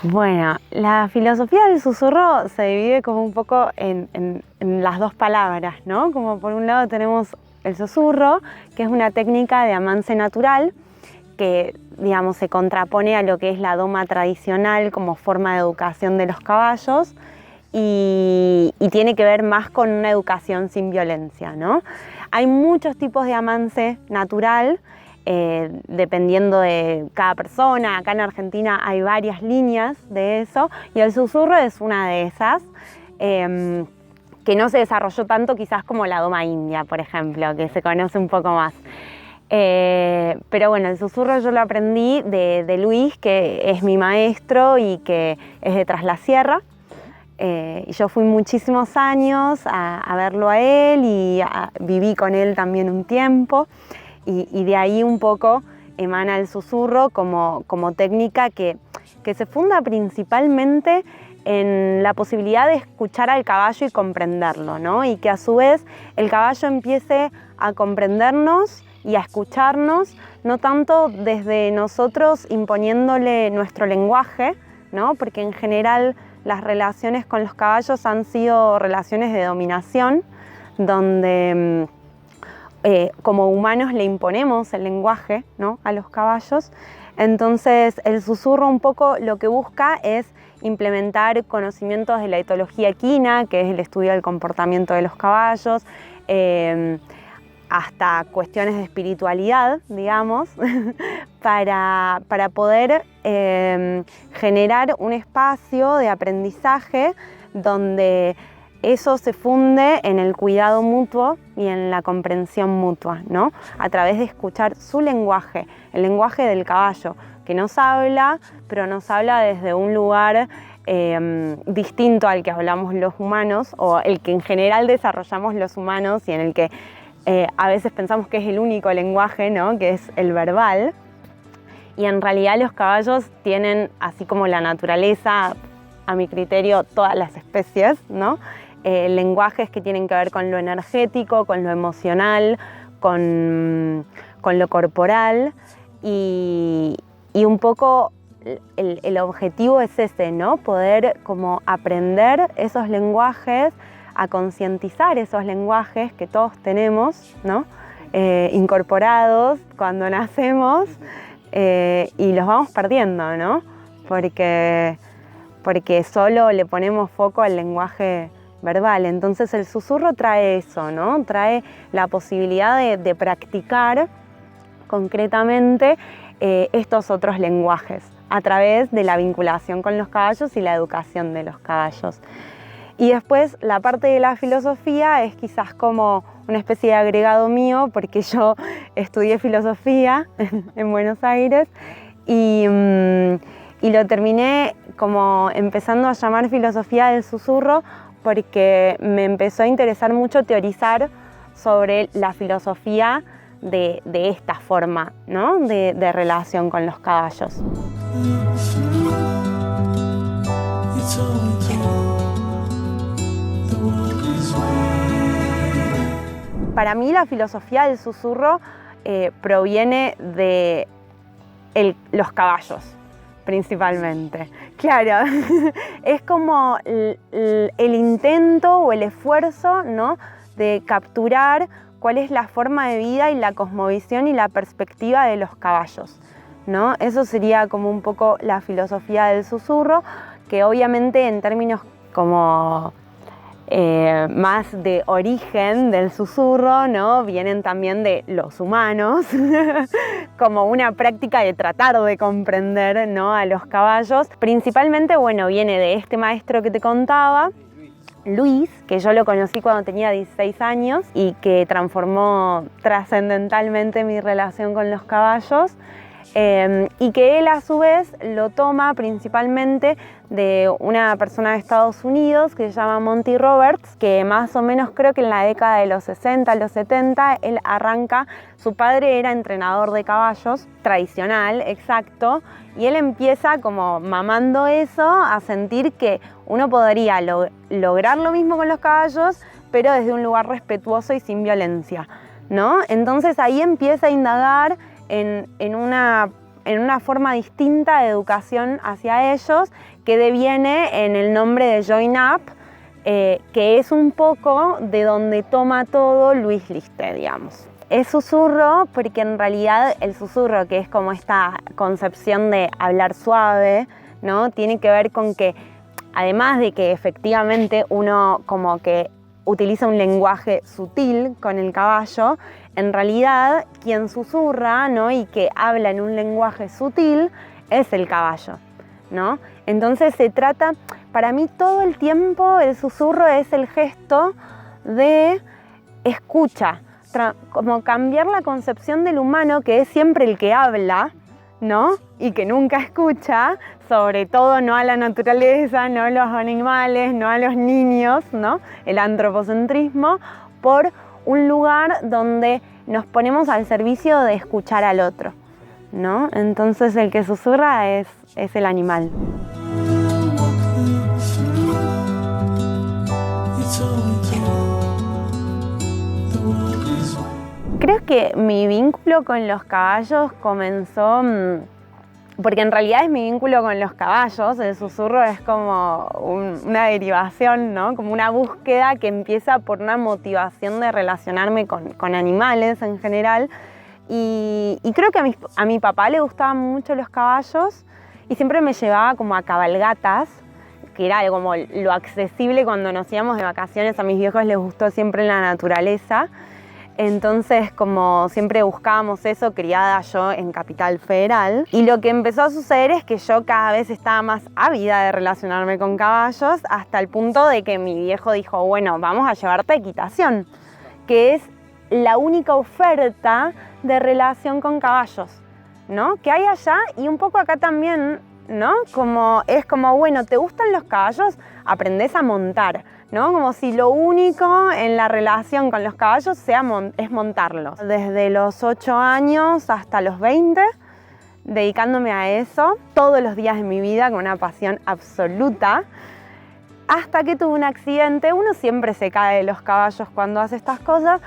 Bueno, la filosofía del susurro se divide como un poco en las dos palabras, ¿no? Como por un lado tenemos el susurro, que es una técnica de amance natural que, digamos, se contrapone a lo que es la doma tradicional como forma de educación de los caballos y tiene que ver más con una educación sin violencia, ¿no? Hay muchos tipos de amance natural, dependiendo de cada persona. Acá en Argentina hay varias líneas de eso y el susurro es una de esas, que no se desarrolló tanto quizás como la doma india, por ejemplo, que se conoce un poco más. Pero bueno, el susurro yo lo aprendí de Luis, que es mi maestro y que es de Tras la Sierra. Y yo fui muchísimos años a verlo a él y viví con él también un tiempo. Y de ahí un poco emana el susurro como técnica que se funda principalmente en la posibilidad de escuchar al caballo y comprenderlo, ¿no? Y que a su vez el caballo empiece a comprendernos y a escucharnos, no tanto desde nosotros imponiéndole nuestro lenguaje, ¿no? Porque en general las relaciones con los caballos han sido relaciones de dominación, donde como humanos le imponemos el lenguaje, ¿no?, a los caballos. Entonces el susurro un poco lo que busca es implementar conocimientos de la etología equina, que es el estudio del comportamiento de los caballos, hasta cuestiones de espiritualidad, digamos, para poder generar un espacio de aprendizaje donde eso se funde en el cuidado mutuo y en la comprensión mutua, ¿no? A través de escuchar su lenguaje, el lenguaje del caballo, que nos habla, pero nos habla desde un lugar distinto al que hablamos los humanos, o el que en general desarrollamos los humanos y en el que a veces pensamos que es el único lenguaje, ¿no?, que es el verbal. Y en realidad los caballos tienen, así como la naturaleza, a mi criterio, todas las especies, ¿no?, lenguajes que tienen que ver con lo energético, con lo emocional, con lo corporal, y un poco el objetivo es ese, ¿no?, poder como aprender esos lenguajes, a concientizar esos lenguajes que todos tenemos, ¿no?, incorporados cuando nacemos, y los vamos perdiendo, ¿no?, porque solo le ponemos foco al lenguaje verbal. Entonces el susurro trae eso, ¿no?, trae la posibilidad de practicar concretamente estos otros lenguajes a través de la vinculación con los caballos y la educación de los caballos. Y después la parte de la filosofía es quizás como una especie de agregado mío, porque yo estudié filosofía en Buenos Aires y lo terminé como empezando a llamar filosofía del susurro porque me empezó a interesar mucho teorizar sobre la filosofía de esta forma, ¿no?, de relación con los caballos. Para mí la filosofía del susurro proviene de los caballos, principalmente. Claro, es como el intento o el esfuerzo, ¿no?, de capturar cuál es la forma de vida y la cosmovisión y la perspectiva de los caballos, ¿no? Eso sería como un poco la filosofía del susurro, que obviamente en términos como más de origen del susurro, ¿no?, vienen también de los humanos, como una práctica de tratar de comprender, ¿no?, a los caballos. Principalmente, bueno, viene de este maestro que te contaba, Luis, que yo lo conocí cuando tenía 16 años y que transformó trascendentalmente mi relación con los caballos. Y que él a su vez lo toma principalmente de una persona de Estados Unidos que se llama Monty Roberts, que más o menos creo que en la década de los 60, los 70, él arranca, su padre era entrenador de caballos, tradicional, exacto, y él empieza como mamando eso a sentir que uno podría lograr lo mismo con los caballos, pero desde un lugar respetuoso y sin violencia, ¿no? Entonces ahí empieza a indagar en una en una forma distinta de educación hacia ellos que deviene en el nombre de Join Up, que es un poco de donde toma todo Luis Liste, digamos. Es susurro porque en realidad el susurro, que es como esta concepción de hablar suave, ¿no? Tiene que ver con que, además de que efectivamente uno como que utiliza un lenguaje sutil con el caballo, en realidad quien susurra, ¿no? Y que habla en un lenguaje sutil es el caballo, ¿no? Entonces se trata, para mí todo el tiempo el susurro es el gesto de escucha, como cambiar la concepción del humano, que es siempre el que habla, ¿no? Y que nunca escucha, sobre todo no a la naturaleza, no a los animales, no a los niños, ¿no? El antropocentrismo, por un lugar donde nos ponemos al servicio de escuchar al otro, ¿no? Entonces el que susurra es el animal. Creo que mi vínculo con los caballos comenzó, porque en realidad es mi vínculo con los caballos, el susurro es como una derivación, ¿no? Como una búsqueda que empieza por una motivación de relacionarme con animales en general. Y creo que a mi papá le gustaban mucho los caballos y siempre me llevaba como a cabalgatas, que era como lo accesible cuando nos íbamos de vacaciones. A mis viejos les gustó siempre la naturaleza. Entonces, como siempre buscábamos eso, criada yo en Capital Federal. Y lo que empezó a suceder es que yo cada vez estaba más ávida de relacionarme con caballos, hasta el punto de que mi viejo dijo, bueno, vamos a llevarte a equitación, que es la única oferta de relación con caballos, ¿no? Que hay allá y un poco acá también, ¿no? Es como, bueno, ¿te gustan los caballos? Aprendés a montar, ¿no? Como si lo único en la relación con los caballos es montarlos. Desde los 8 años hasta los 20, dedicándome a eso todos los días de mi vida con una pasión absoluta, hasta que tuve un accidente. Uno siempre se cae de los caballos cuando hace estas cosas,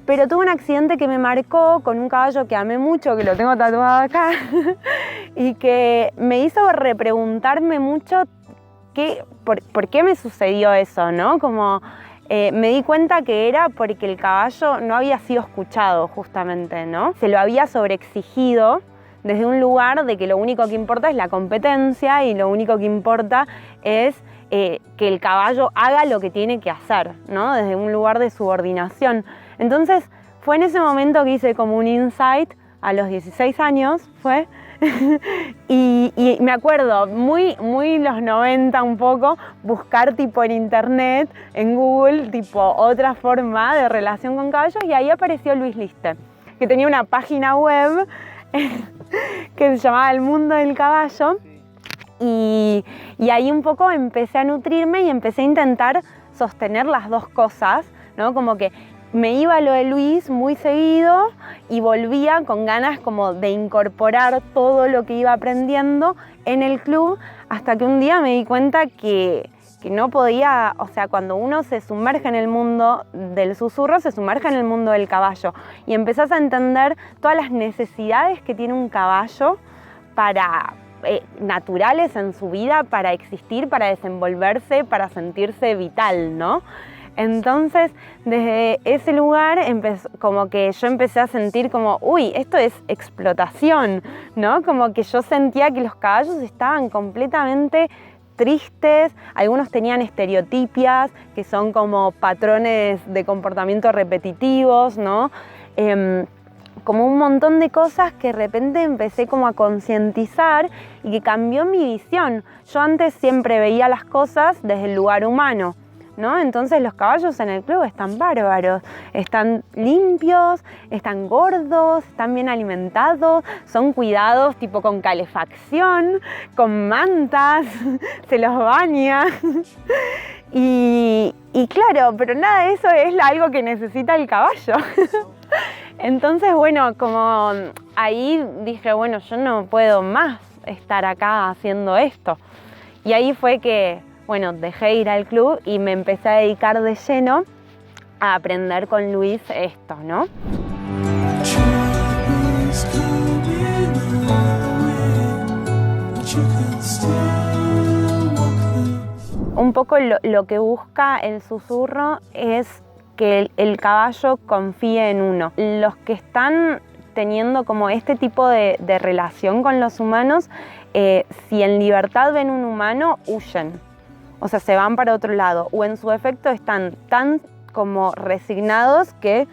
pero tuve un accidente que me marcó con un caballo que amé mucho, que lo tengo tatuado acá, y que me hizo repreguntarme mucho ¿por qué me sucedió eso, ¿no? Me di cuenta que era porque el caballo no había sido escuchado justamente, ¿no? Se lo había sobreexigido desde un lugar de que lo único que importa es la competencia y lo único que importa es que el caballo haga lo que tiene que hacer, ¿no? Desde un lugar de subordinación. Entonces fue en ese momento que hice como un insight, a los 16 años fue, y me acuerdo, muy los 90 un poco, buscar tipo en internet, en Google, tipo otra forma de relación con caballos, y ahí apareció Luis Liste, que tenía una página web que se llamaba El Mundo del Caballo, y ahí un poco empecé a nutrirme y empecé a intentar sostener las dos cosas, ¿no? Como que me iba a lo de Luis muy seguido y volvía con ganas como de incorporar todo lo que iba aprendiendo en el club, hasta que un día me di cuenta que no podía, o sea, cuando uno se sumerge en el mundo del susurro, se sumerge en el mundo del caballo y empezás a entender todas las necesidades que tiene un caballo naturales en su vida para existir, para desenvolverse, para sentirse vital, ¿no? Entonces, desde ese lugar, como que yo empecé a sentir como, uy, esto es explotación, ¿no? Como que yo sentía que los caballos estaban completamente tristes, algunos tenían estereotipias, que son como patrones de comportamiento repetitivos, ¿no? Como un montón de cosas que de repente empecé como a concientizar y que cambió mi visión. Yo antes siempre veía las cosas desde el lugar humano, ¿no? Entonces los caballos en el club están bárbaros, están limpios, están gordos, están bien alimentados, son cuidados tipo con calefacción, con mantas, se los baña. Y claro, pero nada de eso es algo que necesita el caballo. Entonces, bueno, como ahí dije, bueno, yo no puedo más estar acá haciendo esto. Y ahí fue que, bueno, dejé ir al club y me empecé a dedicar de lleno a aprender con Luis esto, ¿no? Un poco lo que busca el susurro es que el caballo confíe en uno. Los que están teniendo como este tipo de relación con los humanos, si en libertad ven un humano, huyen. O sea, se van para otro lado. O en su efecto están tan como resignados que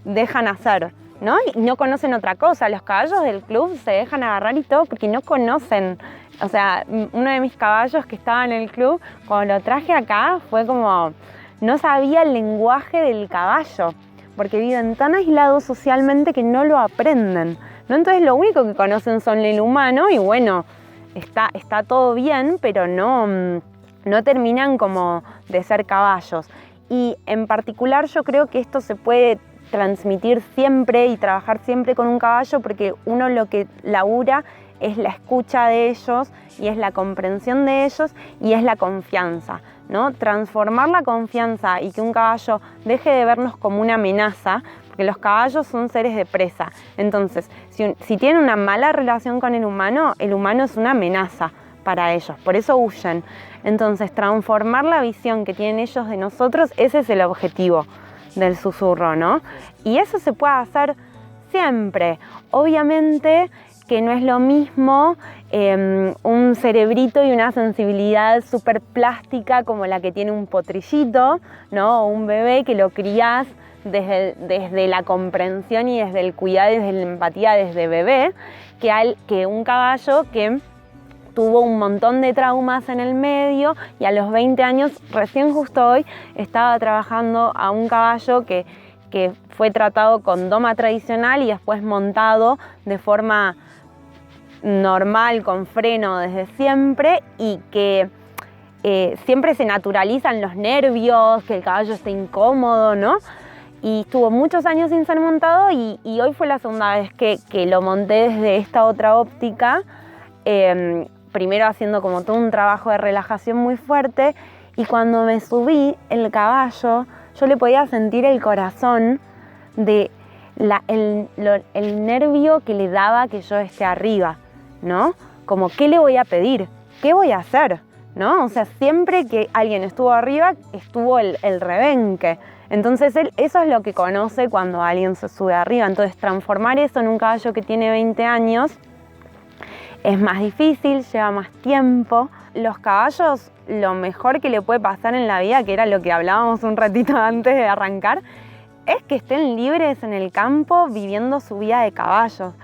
dejan hacer, ¿no? Y no conocen otra cosa. Los caballos del club se dejan agarrar y todo porque no conocen. O sea, uno de mis caballos que estaba en el club, cuando lo traje acá, fue como... No sabía el lenguaje del caballo, porque viven tan aislados socialmente que no lo aprenden, ¿no? Entonces lo único que conocen son el humano y bueno, está todo bien, pero no terminan como de ser caballos. Y en particular yo creo que esto se puede transmitir siempre y trabajar siempre con un caballo porque uno lo que labura es la escucha de ellos y es la comprensión de ellos y es la confianza, ¿no? Transformar la confianza y que un caballo deje de vernos como una amenaza, porque los caballos son seres de presa. Entonces, si tienen una mala relación con el humano es una amenaza para ellos, por eso huyen. Entonces, transformar la visión que tienen ellos de nosotros, ese es el objetivo del susurro, ¿no? Y eso se puede hacer siempre. Obviamente que no es lo mismo un cerebrito y una sensibilidad súper plástica como la que tiene un potrillito, ¿no? O un bebé que lo crías desde la comprensión y desde el cuidado y desde la empatía desde bebé, que un caballo que tuvo un montón de traumas en el medio y a los 20 años, recién justo hoy, estaba trabajando a un caballo que fue tratado con doma tradicional y después montado de forma normal, con freno desde siempre y que siempre se naturalizan los nervios, que el caballo esté incómodo, ¿no? Y estuvo muchos años sin ser montado y hoy fue la segunda vez que lo monté desde esta otra óptica, primero haciendo como todo un trabajo de relajación muy fuerte y cuando me subí el caballo yo le podía sentir el corazón de el nervio que le daba que yo esté arriba, ¿no? Como, ¿qué le voy a pedir? ¿Qué voy a hacer? ¿No? O sea, siempre que alguien estuvo arriba, estuvo el rebenque. Entonces, eso es lo que conoce cuando alguien se sube arriba. Entonces, transformar eso en un caballo que tiene 20 años es más difícil, lleva más tiempo. Los caballos, lo mejor que le puede pasar en la vida, que era lo que hablábamos un ratito antes de arrancar, es que estén libres en el campo viviendo su vida de caballos.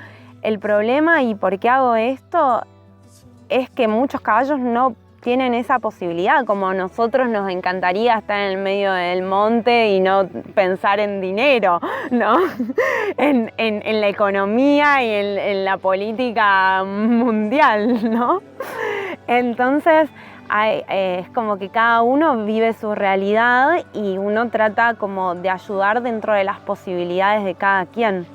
El problema y por qué hago esto es que muchos caballos no tienen esa posibilidad, como a nosotros nos encantaría estar en el medio del monte y no pensar en dinero, ¿no? en la economía y en la política mundial, ¿no? Entonces es como que cada uno vive su realidad y uno trata como de ayudar dentro de las posibilidades de cada quien.